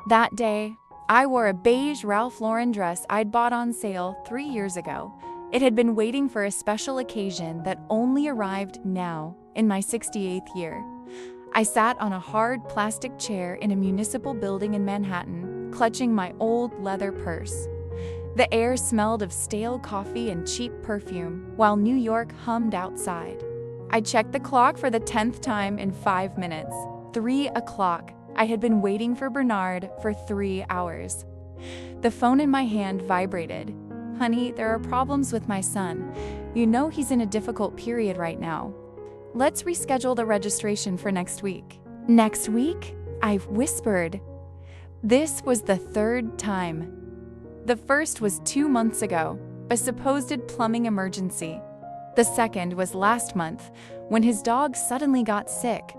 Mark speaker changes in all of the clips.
Speaker 1: That day, I wore a beige Ralph Lauren dress I'd bought on sale 3 years ago. It had been waiting for a special occasion that only arrived now, in my 68th year. I sat on a hard plastic chair in a municipal building in Manhattan, clutching my old leather purse. The air smelled of stale coffee and cheap perfume, while New York hummed outside. I checked the clock for the 10th time in 5 minutes. 3 o'clock. I had been waiting for Bernard for 3 hours. The phone in my hand vibrated. "Honey, there are problems with my son. You know he's in a difficult period right now. Let's reschedule the registration for next week." "Next week?" I whispered. This was the 3rd time. The first was 2 months ago, a supposed plumbing emergency. The second was last month, when his dog suddenly got sick.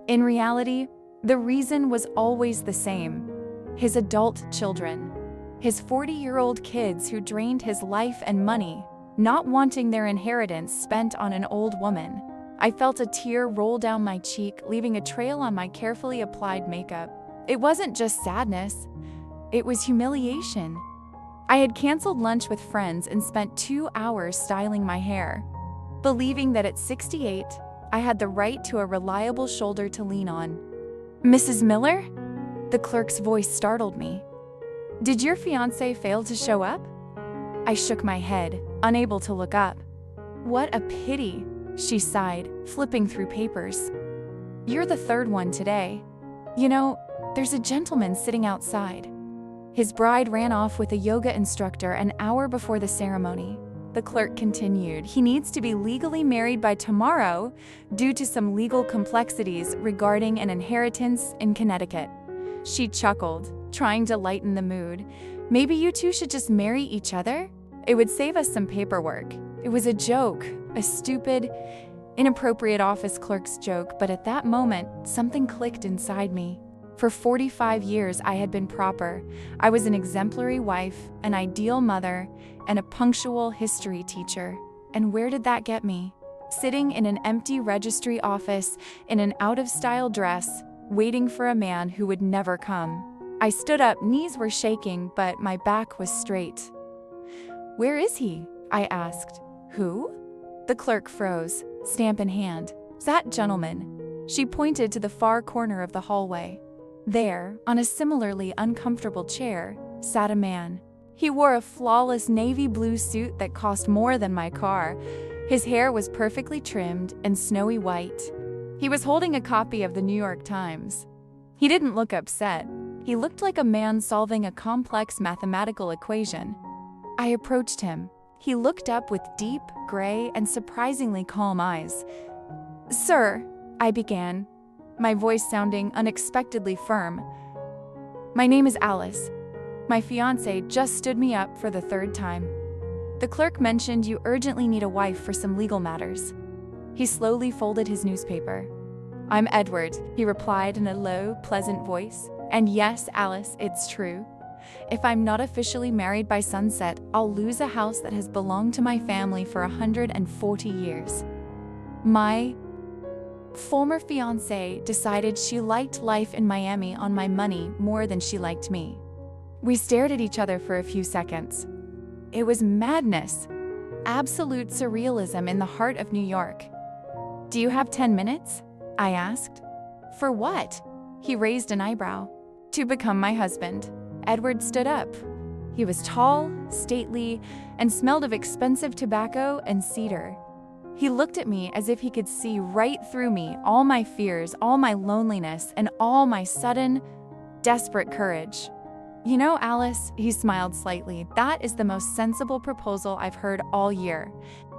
Speaker 1: In reality, the reason was always the same: his adult children. His 40-year-old kids who drained his life and money, not wanting their inheritance spent on an old woman. I felt a tear roll down my cheek, leaving a trail on my carefully applied makeup. It wasn't just sadness, it was humiliation. I had canceled lunch with friends and spent 2 hours styling my hair, believing that at 68, I had the right to a reliable shoulder to lean on. "Mrs. Miller?" The clerk's voice startled me. "Did your fiancé fail to show up?" I shook my head, unable to look up. "What a pity," she sighed, flipping through papers. "You're the 3rd one today. You know, there's a gentleman sitting outside. His bride ran off with a yoga instructor an hour before the ceremony." The clerk continued. "He needs to be legally married by tomorrow due to some legal complexities regarding an inheritance in Connecticut." She chuckled, trying to lighten the mood. "Maybe you two should just marry each other? It would save us some paperwork." It was a joke, a stupid, inappropriate office clerk's joke, but at that moment, something clicked inside me. For 45 years, I had been proper. I was an exemplary wife, an ideal mother, and a punctual history teacher. And where did that get me? Sitting in an empty registry office in an out-of-style dress, waiting for a man who would never come. I stood up, knees were shaking, but my back was straight. "Where is he?" I asked. "Who?" The clerk froze, stamp in hand. "That gentleman." She pointed to the far corner of the hallway. There, on a similarly uncomfortable chair, sat a man. He wore a flawless navy blue suit that cost more than my car. His hair was perfectly trimmed and snowy white. He was holding a copy of the New York Times. He didn't look upset. He looked like a man solving a complex mathematical equation. I approached him. He looked up with deep, gray, and surprisingly calm eyes. "Sir," I began, my voice sounding unexpectedly firm. "My name is Alice. My fiancé just stood me up for the 3rd time. The clerk mentioned you urgently need a wife for some legal matters." He slowly folded his newspaper. "I'm Edward," he replied in a low, pleasant voice. "And yes, Alice, it's true. If I'm not officially married by sunset, I'll lose a house that has belonged to my family for 140 years. My former fiancé decided she liked life in Miami on my money more than she liked me." We stared at each other for a few seconds. It was madness, absolute surrealism in the heart of New York. "Do you have 10 minutes?" I asked. "For what?" He raised an eyebrow. "To become my husband." Edward stood up. He was tall, stately, and smelled of expensive tobacco and cedar. He looked at me as if he could see right through me, all my fears, all my loneliness, and all my sudden, desperate courage. "You know, Alice," he smiled slightly, "that is the most sensible proposal I've heard all year."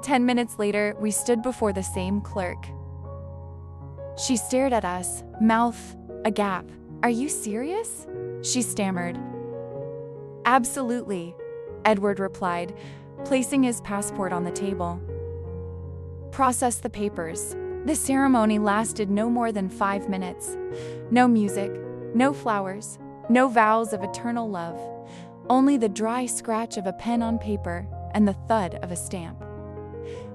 Speaker 1: 10 minutes later, we stood before the same clerk. She stared at us, mouth agape. "Are you serious?" she stammered. "Absolutely," Edward replied, placing his passport on the table. "Process the papers." The ceremony lasted no more than 5 minutes. No music, no flowers, no vows of eternal love, only the dry scratch of a pen on paper and the thud of a stamp.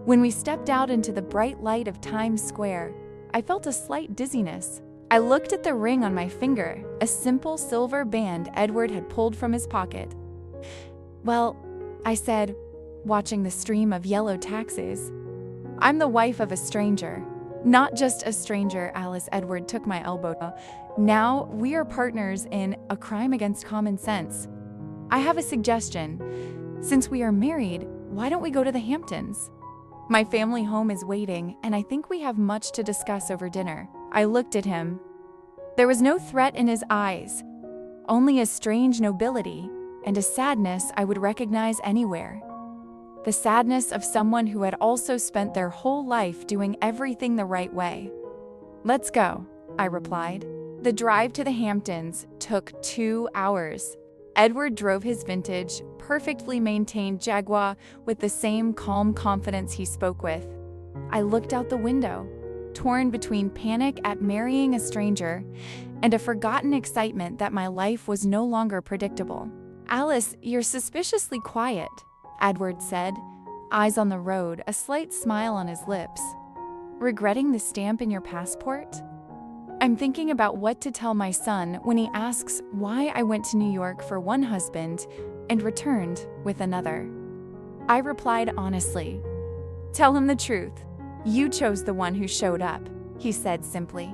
Speaker 1: When we stepped out into the bright light of Times Square, I felt a slight dizziness. I looked at the ring on my finger, a simple silver band Edward had pulled from his pocket. "Well," I said, watching the stream of yellow taxis, "I'm the wife of a stranger." "Not just a stranger," Alice. Edward took my elbow. "Now we are partners in a crime against common sense. I have a suggestion. Since we are married, why don't we go to the Hamptons? My family home is waiting, and I think we have much to discuss over dinner." I looked at him. There was no threat in his eyes, only a strange nobility and a sadness I would recognize anywhere. The sadness of someone who had also spent their whole life doing everything the right way. "Let's go," I replied. The drive to the Hamptons took 2 hours. Edward drove his vintage, perfectly maintained Jaguar with the same calm confidence he spoke with. I looked out the window, torn between panic at marrying a stranger and a forgotten excitement that my life was no longer predictable. "Alice, you're suspiciously quiet," Edward said, eyes on the road, a slight smile on his lips. "Regretting the stamp in your passport?" "I'm thinking about what to tell my son when he asks why I went to New York for one husband and returned with another." I replied honestly. "Tell him the truth. You chose the one who showed up," he said simply.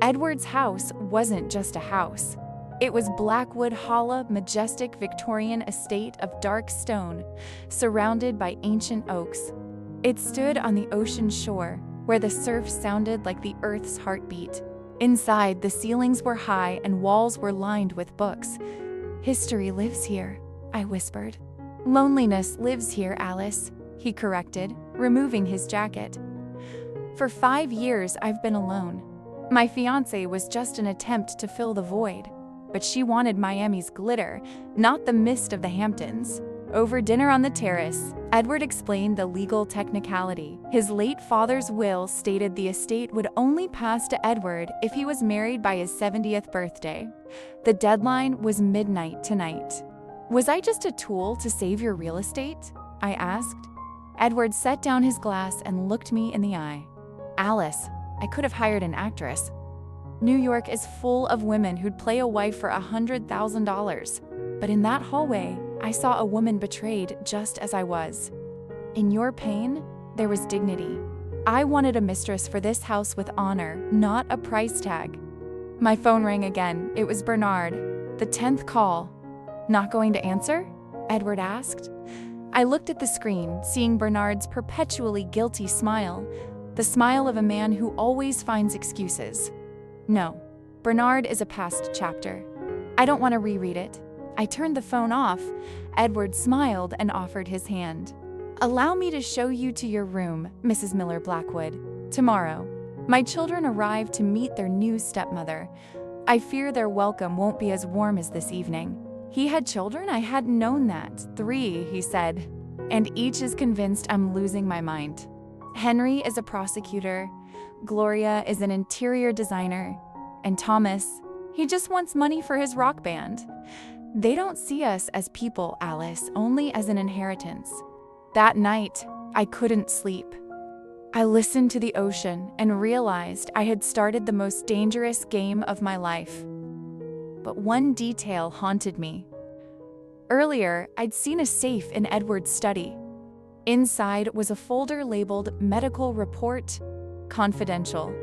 Speaker 1: Edward's house wasn't just a house. It was Blackwood Hall, a majestic Victorian estate of dark stone, surrounded by ancient oaks. It stood on the ocean shore, where the surf sounded like the earth's heartbeat. Inside, the ceilings were high and walls were lined with books. "History lives here," I whispered. "Loneliness lives here, Alice," he corrected, removing his jacket. "For 5 years, I've been alone. My fiancé was just an attempt to fill the void. But she wanted Miami's glitter, not the mist of the Hamptons." Over dinner on the terrace, Edward explained the legal technicality. His late father's will stated the estate would only pass to Edward if he was married by his 70th birthday. The deadline was midnight tonight. "Was I just a tool to save your real estate?" I asked. Edward set down his glass and looked me in the eye. "Alice, I could have hired an actress. New York is full of women who'd play a wife for $100,000. But in that hallway, I saw a woman betrayed just as I was. In your pain, there was dignity. I wanted a mistress for this house with honor, not a price tag." My phone rang again. It was Bernard. The 10th call. "Not going to answer?" Edward asked. I looked at the screen, seeing Bernard's perpetually guilty smile, the smile of a man who always finds excuses. "No, Bernard is a past chapter. I don't want to reread it." I turned the phone off. Edward smiled and offered his hand. "Allow me to show you to your room, Mrs. Miller Blackwood. Tomorrow, my children arrive to meet their new stepmother. I fear their welcome won't be as warm as this evening." He had children? I hadn't known that. 3, he said. "And each is convinced I'm losing my mind. Henry is a prosecutor. Gloria is an interior designer, and Thomas, he just wants money for his rock band. They don't see us as people, Alice, only as an inheritance." That night, I couldn't sleep. I listened to the ocean and realized I had started the most dangerous game of my life. But one detail haunted me. Earlier, I'd seen a safe in Edward's study. Inside was a folder labeled Medical Report, Confidential.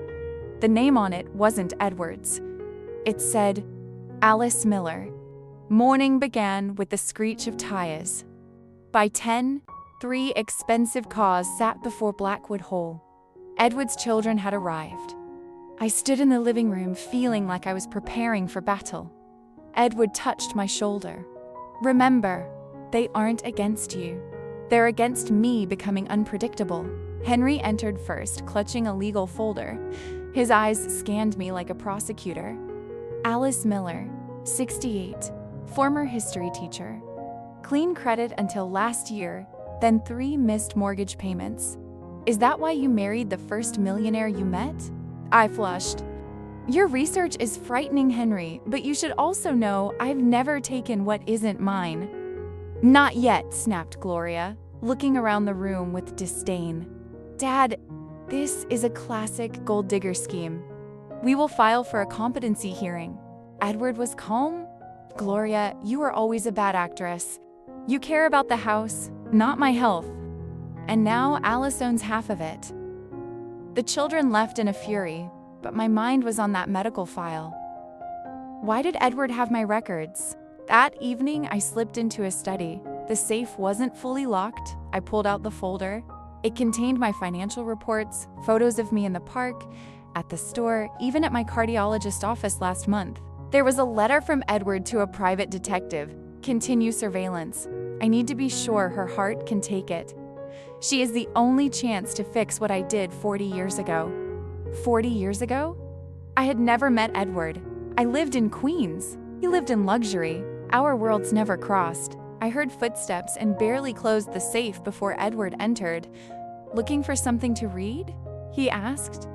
Speaker 1: The name on it wasn't Edward's. It said, Alice Miller. Morning began with the screech of tires. By 10, 3 expensive cars sat before Blackwood Hall. Edward's children had arrived. I stood in the living room feeling like I was preparing for battle. Edward touched my shoulder. "Remember, they aren't against you. They're against me becoming unpredictable." Henry entered first, clutching a legal folder. His eyes scanned me like a prosecutor. "Alice Miller, 68, former history teacher. Clean credit until last year, then 3 missed mortgage payments. Is that why you married the first millionaire you met?" I flushed. "Your research is frightening, Henry, but you should also know I've never taken what isn't mine." "Not yet," snapped Gloria, looking around the room with disdain. "Dad, this is a classic gold digger scheme. We will file for a competency hearing. Edward was calm. Gloria, you are always a bad actress. You care about the house, not my health. And now Alice owns half of it. The children left in a fury, but my mind was on that medical file. Why did Edward have my records? That evening, I slipped into his study. The safe wasn't fully locked. I pulled out the folder. It contained my financial reports, photos of me in the park, at the store, even at my cardiologist's office last month. There was a letter from Edward to a private detective. Continue surveillance. I need to be sure her heart can take it. She is the only chance to fix what I did 40 years ago. 40 years ago? I had never met Edward. I lived in Queens. He lived in luxury. Our worlds never crossed. I heard footsteps and barely closed the safe before Edward entered. Looking for something to read? He asked.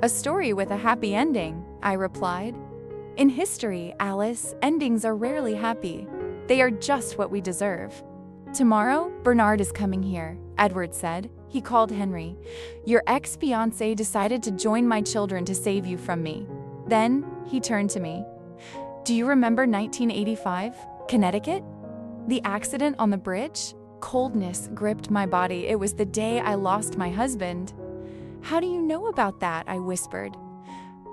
Speaker 1: A story with a happy ending, I replied. In history, Alice, endings are rarely happy. They are just what we deserve. Tomorrow, Bernard is coming here, Edward said. He called Henry. Your ex-fiancé decided to join my children to save you from me. Then, he turned to me. Do you remember 1985, Connecticut? The accident on the bridge? Coldness gripped my body. It was the day I lost my husband. How do you know about that? I whispered.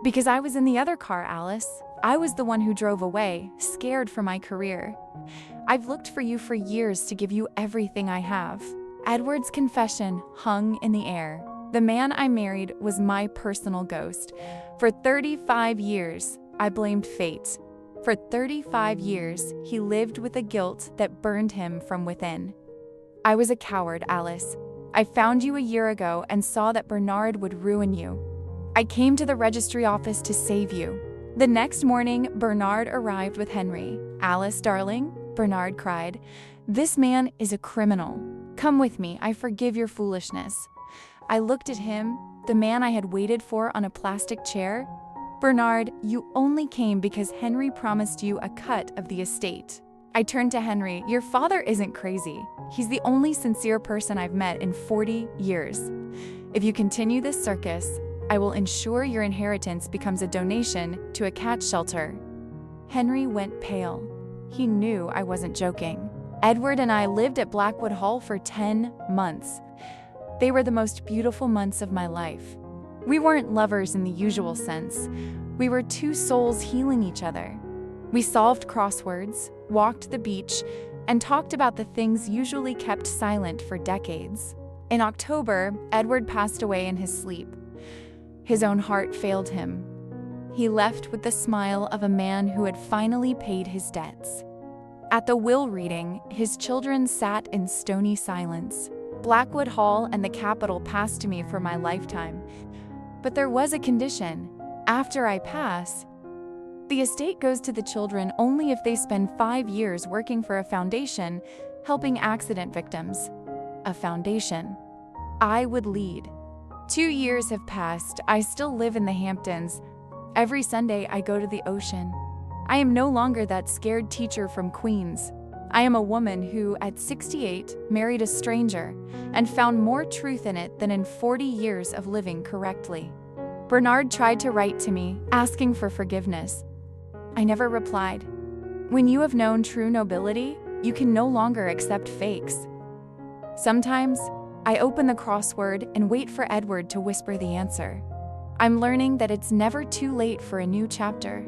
Speaker 1: Because I was in the other car, Alice. I was the one who drove away, scared for my career. I've looked for you for years to give you everything I have. Edward's confession hung in the air. The man I married was my personal ghost. For 35 years, I blamed fate. For 35 years, he lived with a guilt that burned him from within. I was a coward, Alice. I found you a year ago and saw that Bernard would ruin you. I came to the registry office to save you. The next morning, Bernard arrived with Henry. Alice, darling, Bernard cried, this man is a criminal. Come with me, I forgive your foolishness. I looked at him, the man I had waited for on a plastic chair. Bernard, you only came because Henry promised you a cut of the estate. I turned to Henry. Your father isn't crazy. He's the only sincere person I've met in 40 years. If you continue this circus, I will ensure your inheritance becomes a donation to a cat shelter. Henry went pale. He knew I wasn't joking. Edward and I lived at Blackwood Hall for 10 months. They were the most beautiful months of my life. We weren't lovers in the usual sense. We were two souls healing each other. We solved crosswords, walked the beach, and talked about the things usually kept silent for decades. In October, Edward passed away in his sleep. His own heart failed him. He left with the smile of a man who had finally paid his debts. At the will reading, his children sat in stony silence. Blackwood Hall and the Capitol passed to me for my lifetime. But there was a condition. After I pass, the estate goes to the children only if they spend 5 years working for a foundation helping accident victims. A foundation I would lead. 2 years have passed. I still live in the Hamptons. Every Sunday I go to the ocean. I am no longer that scared teacher from Queens. I am a woman who, at 68, married a stranger and found more truth in it than in 40 years of living correctly. Bernard tried to write to me, asking for forgiveness. I never replied. When you have known true nobility, you can no longer accept fakes. Sometimes, I open the crossword and wait for Edward to whisper the answer. I'm learning that it's never too late for a new chapter.